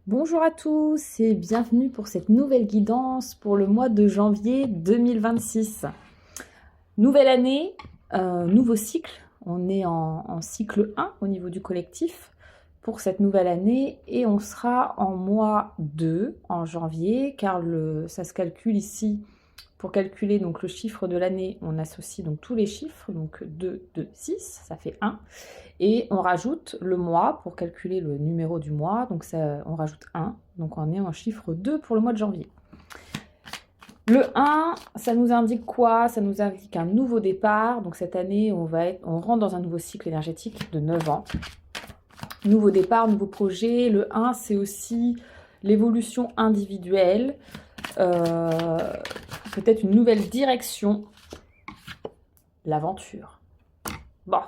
Bonjour à tous et bienvenue pour cette nouvelle guidance pour le mois de janvier 2026. Nouvelle année, nouveau cycle. On est en cycle 1 au niveau du collectif pour cette nouvelle année et on sera en mois 2 en janvier car ça se calcule ici. Pour calculer donc le chiffre de l'année, on associe donc tous les chiffres, donc 2, 2, 6, ça fait 1. Et on rajoute le mois pour calculer le numéro du mois, donc ça, on rajoute 1. Donc on est en chiffre 2 pour le mois de janvier. Le 1, ça nous indique quoi? Ça nous indique un nouveau départ. Donc cette année, on rentre dans un nouveau cycle énergétique de 9 ans. Nouveau départ, nouveau projet. Le 1, c'est aussi l'évolution individuelle. Peut-être une nouvelle direction, l'aventure. Bon,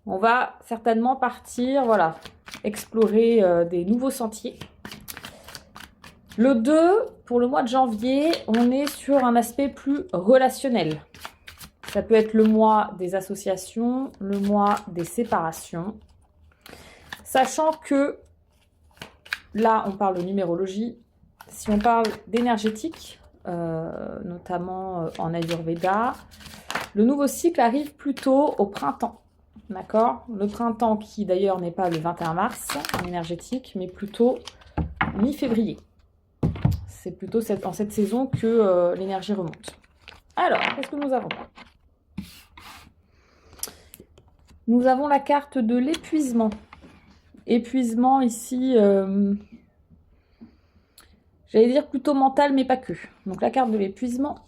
on va certainement partir, voilà, explorer des nouveaux sentiers. Le 2, pour le mois de janvier, on est sur un aspect plus relationnel. Ça peut être le mois des associations, le mois des séparations. Sachant que, là, on parle de numérologie. Si on parle d'énergétique, notamment en Ayurveda, le nouveau cycle arrive plutôt au printemps. D'accord? Le printemps qui d'ailleurs n'est pas le 21 mars en énergétique, mais plutôt mi-février. C'est plutôt en cette saison que l'énergie remonte. Alors, qu'est-ce que nous avons? Nous avons la carte de l'épuisement. Épuisement ici... j'allais dire plutôt mental, mais pas que. Donc la carte de l'épuisement,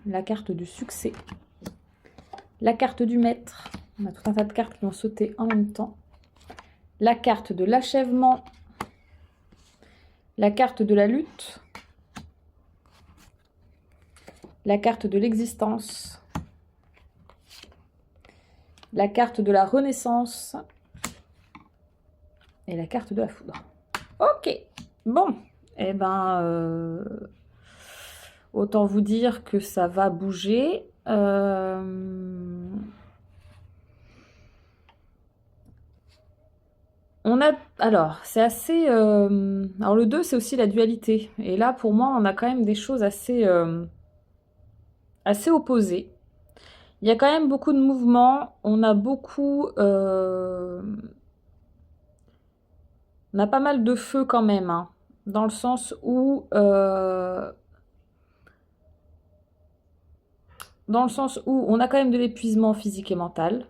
la carte du succès, la carte du maître. On a tout un tas de cartes qui ont sauté en même temps. La carte de l'achèvement, la carte de la lutte, la carte de l'existence, la carte de la renaissance et la carte de la foudre. Ok, bon. Eh ben, autant vous dire que ça va bouger. Alors, c'est assez... alors, le 2, c'est aussi la dualité. Et là, pour moi, on a quand même des choses assez opposées. Il y a quand même beaucoup de mouvements. On a beaucoup... on a pas mal de feu quand même, hein. Dans le sens où on a quand même de l'épuisement physique et mental.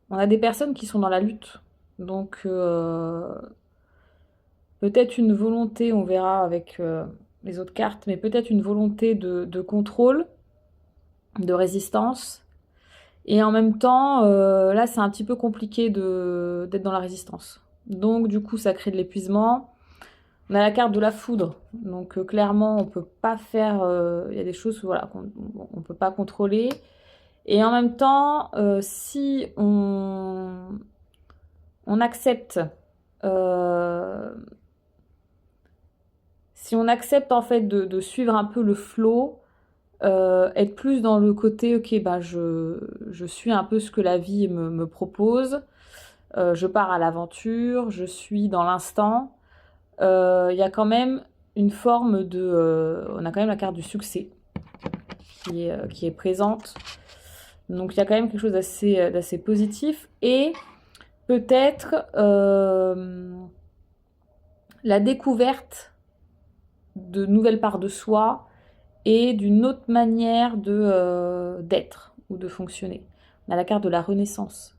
On a des personnes qui sont dans la lutte. Donc, peut-être une volonté, on verra avec les autres cartes, mais peut-être une volonté de contrôle, de résistance. Et en même temps, là, c'est un petit peu compliqué d'être dans la résistance. Donc, du coup, ça crée de l'épuisement. On a la carte de la foudre, donc clairement on peut pas faire, il y a des choses voilà, qu'on peut pas contrôler. Et en même temps, si on accepte, en fait de suivre un peu le flow, être plus dans le côté ok bah je suis un peu ce que la vie me propose, je pars à l'aventure, je suis dans l'instant. Il y a quand même une forme de... on a quand même la carte du succès qui est présente. Donc il y a quand même quelque chose d'assez positif. Et peut-être la découverte de nouvelles parts de soi et d'une autre manière d'être ou de fonctionner. On a la carte de la renaissance.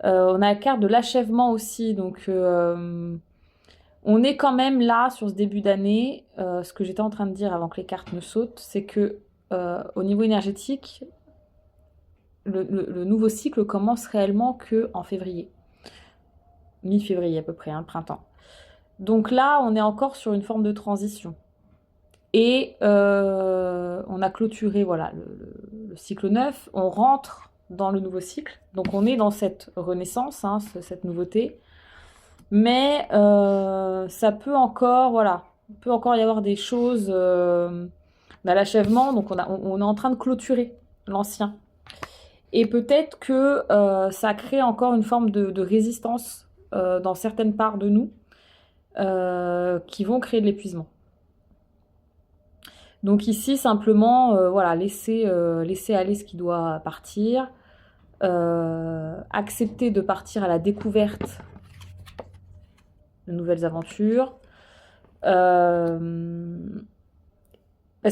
On a la carte de l'achèvement aussi. Donc... on est quand même là, sur ce début d'année, ce que j'étais en train de dire avant que les cartes ne sautent, c'est que au niveau énergétique, le nouveau cycle commence réellement qu'en février. Mi-février à peu près, hein, printemps. Donc là, on est encore sur une forme de transition. Et on a clôturé voilà, le cycle 9, on rentre dans le nouveau cycle. Donc on est dans cette renaissance, hein, cette nouveauté. Mais ça peut encore, voilà, il peut encore y avoir des choses à l'achèvement. Donc on est en train de clôturer l'ancien. Et peut-être que ça crée encore une forme de résistance dans certaines parts de nous. qui vont créer de l'épuisement. Donc ici, simplement, voilà, laisser aller ce qui doit partir, accepter de partir à la découverte de nouvelles aventures, parce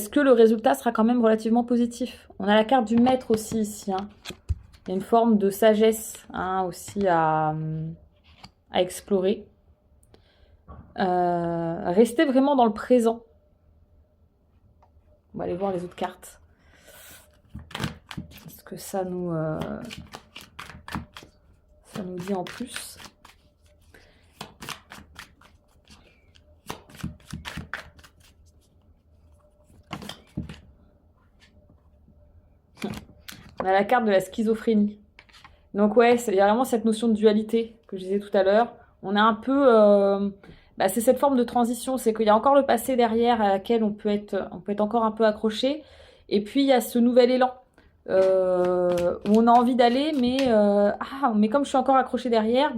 que le résultat sera quand même relativement positif. On a la carte du maître aussi ici, hein. Il y a une forme de sagesse, hein, aussi à explorer. Restez vraiment dans le présent. On va aller voir les autres cartes. Ce que ça nous dit en plus. On a la carte de la schizophrénie. Donc ouais, il y a vraiment cette notion de dualité que je disais tout à l'heure. On a un peu... c'est cette forme de transition, c'est qu'il y a encore le passé derrière à laquelle on peut être encore un peu accroché. Et puis il y a ce nouvel élan où on a envie d'aller, mais comme je suis encore accroché derrière,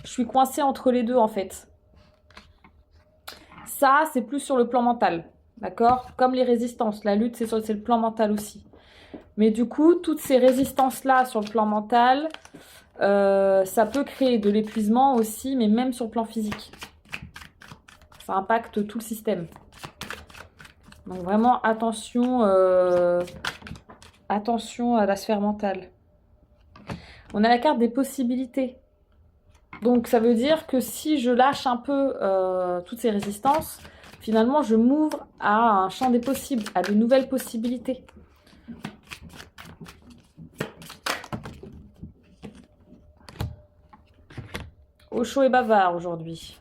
je suis coincée entre les deux en fait. Ça, c'est plus sur le plan mental, d'accord? Comme les résistances, la lutte, c'est le plan mental aussi. Mais du coup, toutes ces résistances-là sur le plan mental, ça peut créer de l'épuisement aussi, mais même sur le plan physique. Ça impacte tout le système. Donc vraiment, attention à la sphère mentale. On a la carte des possibilités. Donc ça veut dire que si je lâche un peu toutes ces résistances, finalement, je m'ouvre à un champ des possibles, à de nouvelles possibilités. Au chaud et bavard aujourd'hui.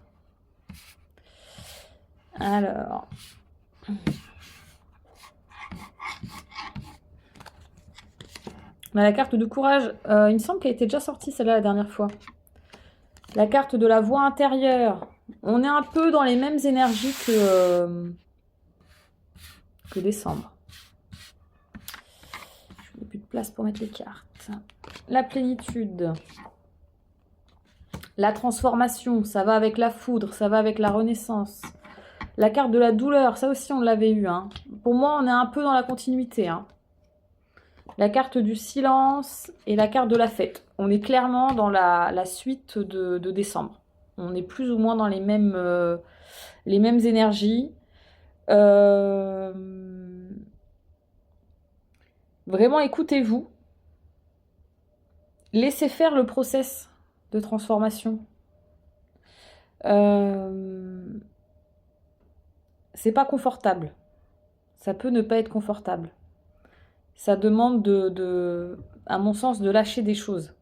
Alors. On a la carte de courage. Il me semble qu'elle était déjà sortie celle-là la dernière fois. La carte de la voix intérieure. On est un peu dans les mêmes énergies que décembre. Je n'ai plus de place pour mettre les cartes. La plénitude. La transformation, ça va avec la foudre, ça va avec la renaissance. La carte de la douleur, ça aussi on l'avait eu. Hein. Pour moi, on est un peu dans la continuité. Hein. La carte du silence et la carte de la fête. On est clairement dans la suite de décembre. On est plus ou moins dans les mêmes énergies. Vraiment, écoutez-vous. Laissez faire le process de transformation. C'est pas confortable. Ça peut ne pas être confortable. Ça demande à mon sens, de lâcher des choses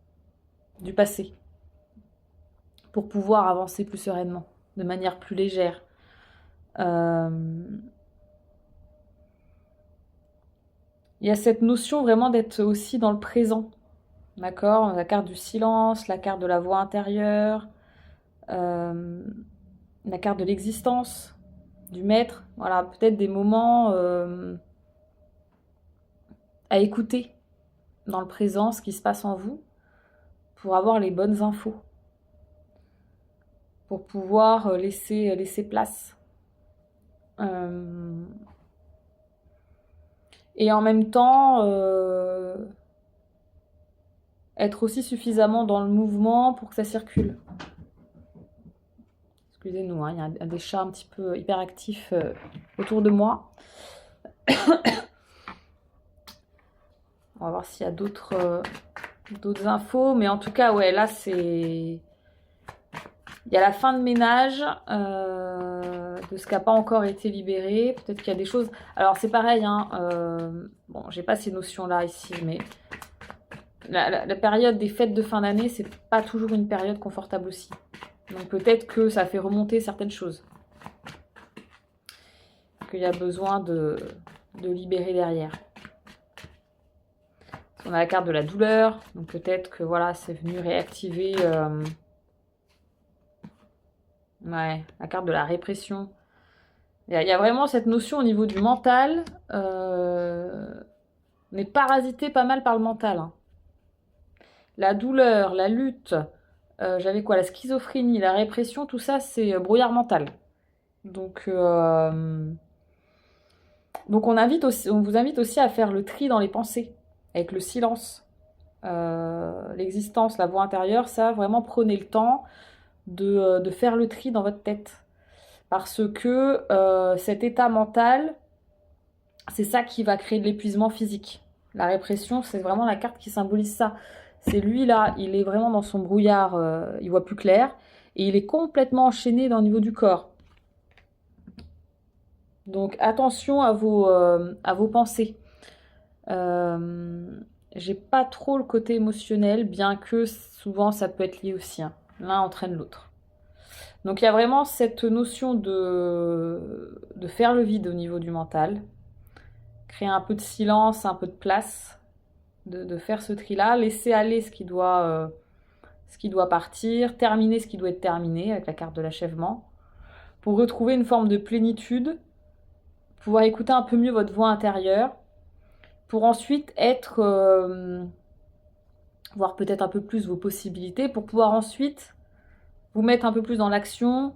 du passé pour pouvoir avancer plus sereinement, de manière plus légère. Il y a cette notion vraiment d'être aussi dans le présent. D'accord? La carte du silence, la carte de la voix intérieure, la carte de l'existence, du maître. Voilà, peut-être des moments à écouter dans le présent ce qui se passe en vous pour avoir les bonnes infos, pour pouvoir laisser place. Et en même temps, être aussi suffisamment dans le mouvement pour que ça circule. Excusez-nous, hein, il y a des chats un petit peu hyperactifs autour de moi. On va voir s'il y a d'autres infos. Mais en tout cas, ouais, là, c'est... Il y a la fin de ménage de ce qui n'a pas encore été libéré. Peut-être qu'il y a des choses... Alors, c'est pareil, hein. Bon, j'ai pas ces notions-là ici, mais... La période des fêtes de fin d'année, c'est pas toujours une période confortable aussi. Donc peut-être que ça fait remonter certaines choses. Qu'il y a besoin de libérer derrière. On a la carte de la douleur. Donc peut-être que voilà, c'est venu réactiver... Ouais, la carte de la répression. Il y a vraiment cette notion au niveau du mental. On est parasité pas mal par le mental. Hein. La douleur, la lutte, J'avais quoi? La schizophrénie, la répression, tout ça, c'est brouillard mental. Donc, on vous invite aussi à faire le tri dans les pensées, avec le silence, l'existence, la voix intérieure, ça, vraiment prenez le temps de faire le tri dans votre tête. Parce que cet état mental, c'est ça qui va créer de l'épuisement physique. La répression, c'est vraiment la carte qui symbolise ça. C'est lui là, il est vraiment dans son brouillard, il voit plus clair, et il est complètement enchaîné dans le niveau du corps. Donc attention à vos pensées. J'ai pas trop le côté émotionnel, bien que souvent ça peut être lié aussi, hein. L'un entraîne l'autre. Donc il y a vraiment cette notion de faire le vide au niveau du mental, créer un peu de silence, un peu de place, de faire ce tri-là, laisser aller ce qui doit partir, terminer ce qui doit être terminé avec la carte de l'achèvement, pour retrouver une forme de plénitude, pouvoir écouter un peu mieux votre voix intérieure, pour ensuite voir peut-être un peu plus vos possibilités, pour pouvoir ensuite vous mettre un peu plus dans l'action.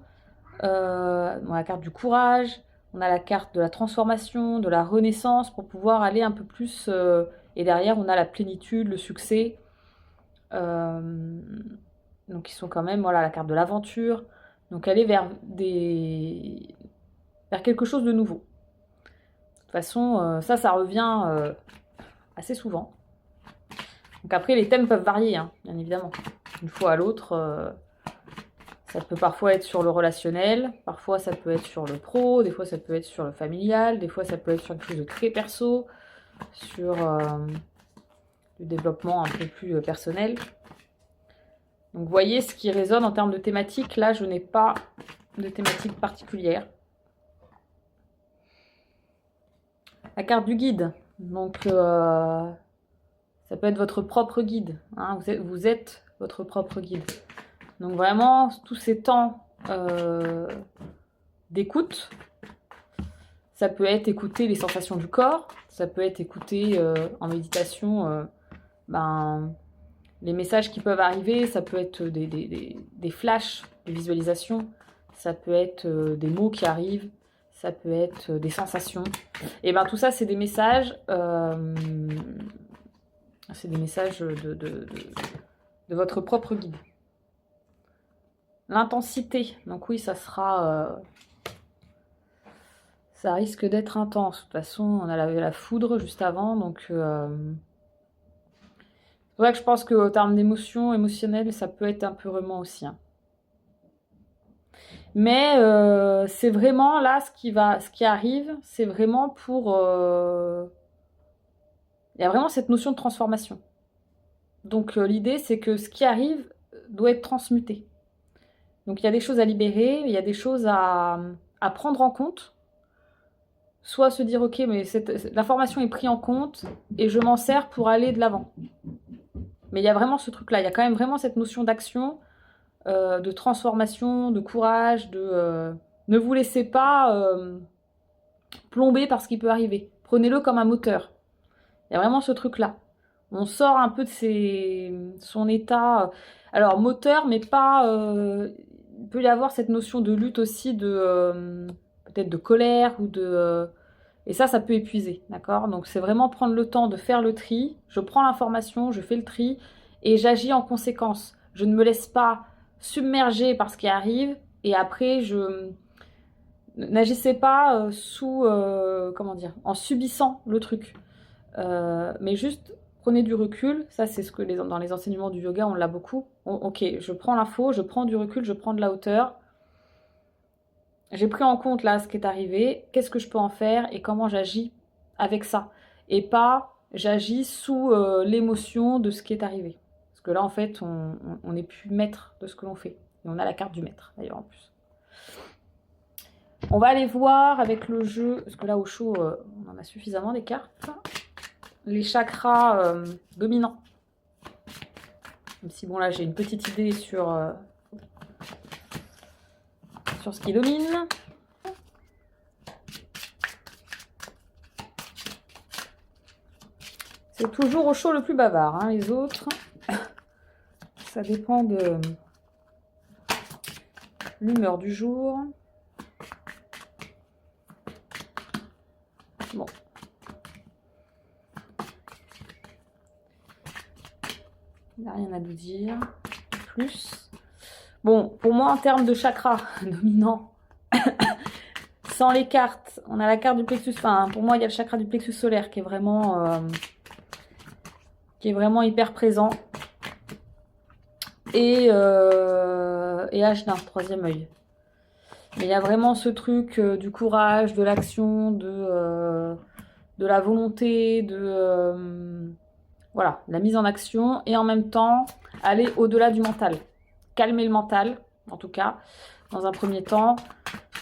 On a la carte du courage, on a la carte de la transformation, de la renaissance, pour pouvoir aller un peu plus. Et derrière, on a la plénitude, le succès. Donc ils sont quand même, voilà, la carte de l'aventure. Donc aller vers quelque chose de nouveau. De toute façon, ça revient assez souvent. Donc après, les thèmes peuvent varier, hein, bien évidemment. D'une fois à l'autre, ça peut parfois être sur le relationnel, parfois ça peut être sur le pro, des fois ça peut être sur le familial, des fois ça peut être sur quelque chose de très perso, sur le développement un peu plus personnel. Donc vous voyez ce qui résonne en termes de thématique. Là, je n'ai pas de thématique particulière. La carte du guide. Donc ça peut être votre propre guide, hein. Vous êtes votre propre guide. Donc vraiment, tous ces temps d'écoute, ça peut être écouter les sensations du corps, ça peut être écouter en méditation les messages qui peuvent arriver, ça peut être des flashs, des visualisations, ça peut être des mots qui arrivent, ça peut être des sensations. Et tout ça, c'est des messages, de votre propre guide. L'intensité, donc oui, ça risque d'être intense. De toute façon, on a la foudre juste avant, donc c'est vrai que je pense qu'au terme d'émotion émotionnelle, ça peut être un peu remuant aussi, hein. Mais c'est vraiment là, ce qui arrive, c'est vraiment pour... il y a vraiment cette notion de transformation. Donc l'idée, c'est que ce qui arrive doit être transmuté. Donc il y a des choses à libérer, il y a des choses à prendre en compte. Soit se dire, ok, mais l'information est prise en compte et je m'en sers pour aller de l'avant. Mais il y a vraiment ce truc-là, il y a quand même vraiment cette notion d'action, de transformation, de courage, ne vous laissez pas plomber par ce qui peut arriver. Prenez-le comme un moteur. Il y a vraiment ce truc-là. On sort un peu de son état... alors, moteur, mais pas... il peut y avoir cette notion de lutte aussi, peut-être de colère ou de... et ça peut épuiser, d'accord? Donc, c'est vraiment prendre le temps de faire le tri. Je prends l'information, je fais le tri et j'agis en conséquence. Je ne me laisse pas submerger par ce qui arrive et après, n'agissez pas en subissant le truc. Mais juste prenez du recul. Ça, c'est ce que dans les enseignements du yoga, on l'a beaucoup. Ok, je prends l'info, je prends du recul, je prends de la hauteur. J'ai pris en compte là ce qui est arrivé. Qu'est-ce que je peux en faire et comment j'agis avec ça? Et pas j'agis sous l'émotion de ce qui est arrivé. Parce que là, en fait, on n'est plus maître de ce que l'on fait. Et on a la carte du maître, d'ailleurs, en plus. On va aller voir avec le jeu, parce que là, au chaud, on en a suffisamment des cartes. Les chakras dominants. Même si, bon, là, j'ai une petite idée sur ce qui domine. C'est toujours au chaud le plus bavard, hein, les autres. Ça dépend de l'humeur du jour. Bon. Il n'y a rien à nous dire. Plus. Bon, pour moi, en termes de chakra dominant, sans les cartes, on a la carte du plexus. Enfin, pour moi, il y a le chakra du plexus solaire qui est vraiment hyper présent. Et Ajna, troisième œil. Mais il y a vraiment ce truc du courage, de l'action, de la volonté, voilà, la mise en action. Et en même temps, aller au-delà du mental. Calmer le mental, en tout cas, dans un premier temps,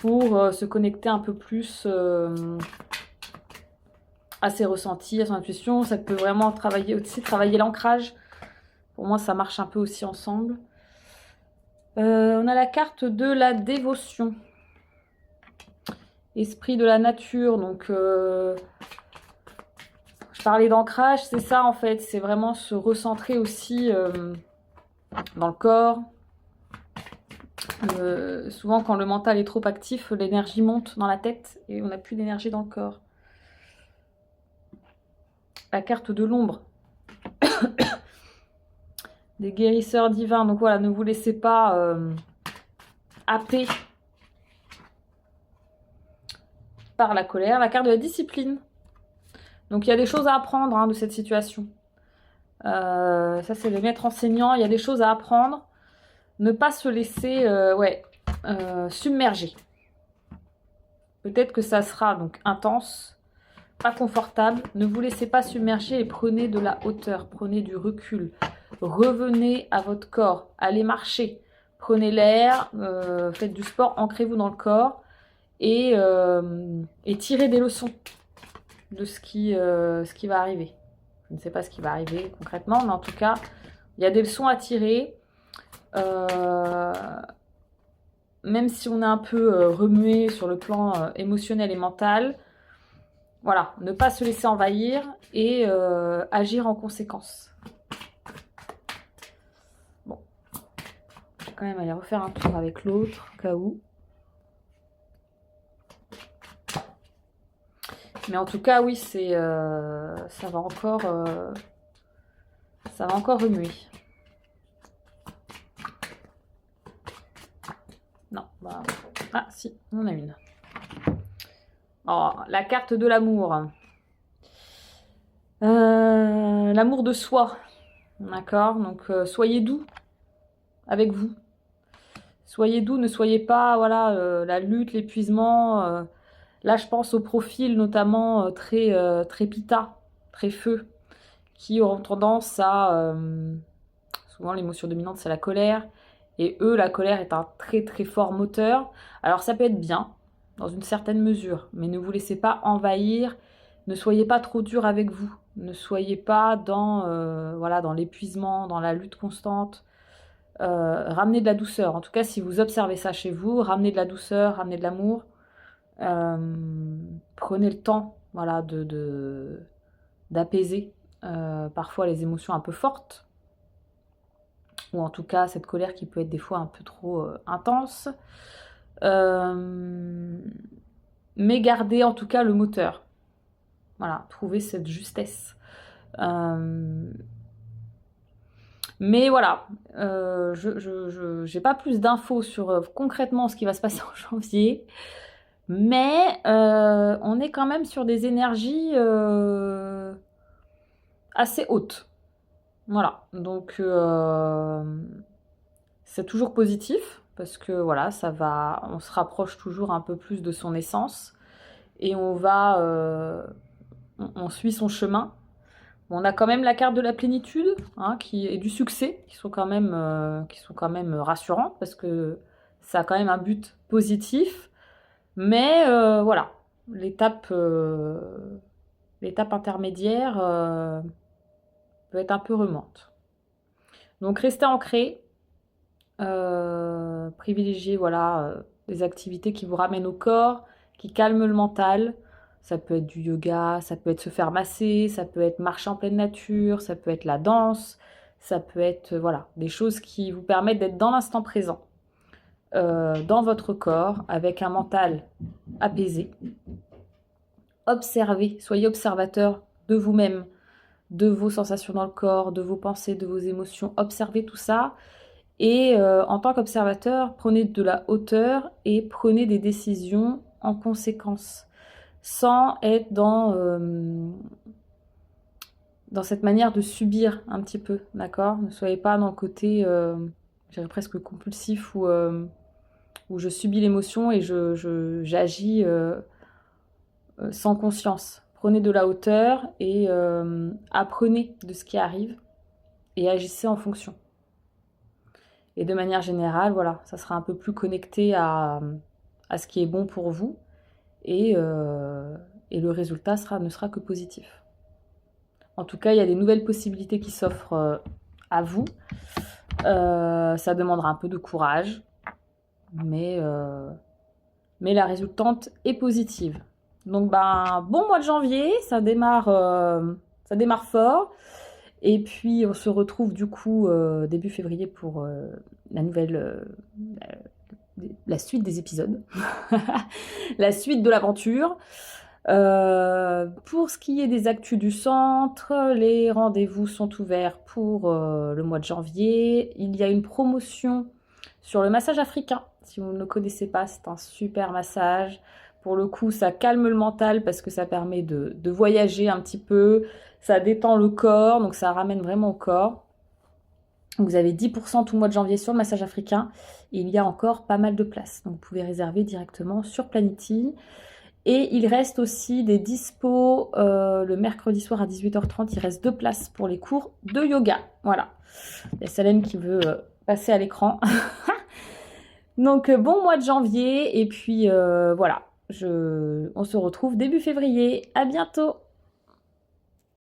pour se connecter un peu plus à ses ressentis, à son intuition. Ça peut vraiment travailler l'ancrage. Pour moi, ça marche un peu aussi ensemble. On a la carte de la dévotion. Esprit de la nature. Donc, je parlais d'ancrage, c'est ça en fait. C'est vraiment se recentrer aussi dans le corps. Souvent, quand le mental est trop actif, l'énergie monte dans la tête et on n'a plus d'énergie dans le corps. La carte de l'ombre. Des guérisseurs divins. Donc voilà, ne vous laissez pas happer par la colère. La carte de la discipline. Donc il y a des choses à apprendre hein, de cette situation. Ça c'est le maître enseignant. Il y a des choses à apprendre. Ne pas se laisser submerger. Peut-être que ça sera donc intense, pas confortable. Ne vous laissez pas submerger et prenez de la hauteur, prenez du recul. Revenez à votre corps, allez marcher, prenez l'air, faites du sport, ancrez-vous dans le corps et tirez des leçons de ce qui va arriver. Je ne sais pas ce qui va arriver concrètement, mais en tout cas, il y a des leçons à tirer. Même si on est un peu remué sur le plan émotionnel et mental, voilà, ne pas se laisser envahir et agir en conséquence. Bon, je vais quand même aller refaire un tour avec l'autre, au cas où. Mais en tout cas, oui, ça va encore remuer. Non, bah... Ah, si, on en a une. Oh, la carte de l'amour. L'amour de soi. D'accord? Donc, soyez doux avec vous. Soyez doux, ne soyez pas, voilà, la lutte, l'épuisement. Là, je pense au profil notamment très pita, très feu, qui auront tendance à... souvent, l'émotion dominante, c'est la colère. Et eux, la colère est un très très fort moteur. Alors ça peut être bien, dans une certaine mesure, mais ne vous laissez pas envahir, ne soyez pas trop dur avec vous, ne soyez pas dans l'épuisement, dans la lutte constante. Ramenez de la douceur. En tout cas, si vous observez ça chez vous, ramenez de la douceur, ramenez de l'amour. Prenez le temps voilà, d'apaiser parfois les émotions un peu fortes. Ou en tout cas cette colère qui peut être des fois un peu trop intense. Mais gardez en tout cas le moteur. Voilà, trouvez cette justesse. Mais voilà, je n'ai pas plus d'infos sur concrètement ce qui va se passer en janvier. Mais on est quand même sur des énergies assez hautes. Voilà, donc c'est toujours positif parce que voilà, on se rapproche toujours un peu plus de son essence et on suit son chemin. On a quand même la carte de la plénitude hein, et du succès qui sont quand même rassurantes parce que ça a quand même un but positif. Mais voilà, l'étape intermédiaire peut être un peu remuante. Donc restez ancré, privilégiez voilà, des activités qui vous ramènent au corps, qui calment le mental. Ça peut être du yoga, ça peut être se faire masser, ça peut être marcher en pleine nature, ça peut être la danse, ça peut être voilà, des choses qui vous permettent d'être dans l'instant présent. dans votre corps avec un mental apaisé. Observez, soyez observateur de vous-même, de vos sensations dans le corps, de vos pensées, de vos émotions. Observez tout ça et en tant qu'observateur, prenez de la hauteur et prenez des décisions en conséquence, sans être dans cette manière de subir un petit peu, d'accord? Ne soyez pas dans le côté, je dirais presque compulsif, où je subis l'émotion et j'agis sans conscience. Prenez de la hauteur et apprenez de ce qui arrive et agissez en fonction. Et de manière générale, voilà, ça sera un peu plus connecté à ce qui est bon pour vous et le résultat ne sera que positif. En tout cas, il y a des nouvelles possibilités qui s'offrent à vous. Ça demandera un peu de courage, mais la résultante est positive. Donc, bon mois de janvier, ça démarre fort. Et puis, on se retrouve du coup début février pour la suite des épisodes, la suite de l'aventure. Pour ce qui est des actus du centre, les rendez-vous sont ouverts pour le mois de janvier. Il y a une promotion sur le massage africain. Si vous ne le connaissez pas, c'est un super massage. Pour le coup, ça calme le mental parce que ça permet de voyager un petit peu. Ça détend le corps, donc ça ramène vraiment au corps. Vous avez 10% tout le mois de janvier sur le massage africain. Et il y a encore pas mal de places. Donc vous pouvez réserver directement sur Planity. Et il reste aussi des dispos le mercredi soir à 18h30. Il reste 2 places pour les cours de yoga. Voilà. Il y a Salem qui veut passer à l'écran. Donc, bon mois de janvier. Et puis, voilà. On se retrouve début février. À bientôt.